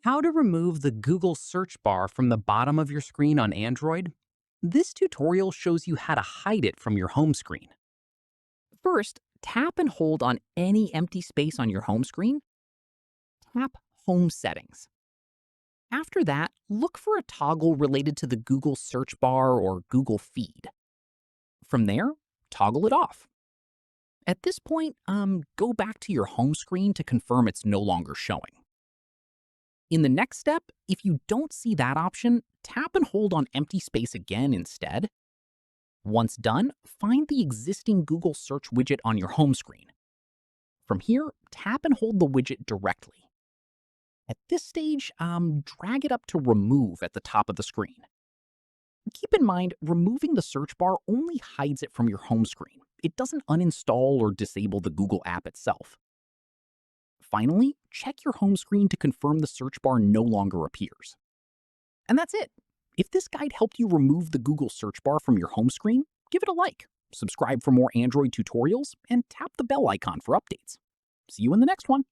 How to remove the Google search bar from the bottom of your screen on Android? This tutorial shows you how to hide it from your home screen. First, tap and hold on any empty space on your home screen. Tap Home Settings. After that, look for a toggle related to the Google search bar or Google feed. From there, toggle it off. At this point, go back to your home screen to confirm it's no longer showing. In the next step, if you don't see that option, tap and hold on empty space again instead. Once done, find the existing Google search widget on your home screen. From here, tap and hold the widget directly. At this stage, drag it up to Remove at the top of the screen. Keep in mind, removing the search bar only hides it from your home screen. It doesn't uninstall or disable the Google app itself. Finally, check your home screen to confirm the search bar no longer appears. And that's it. If this guide helped you remove the Google search bar from your home screen, give it a like, subscribe for more Android tutorials, and tap the bell icon for updates. See you in the next one.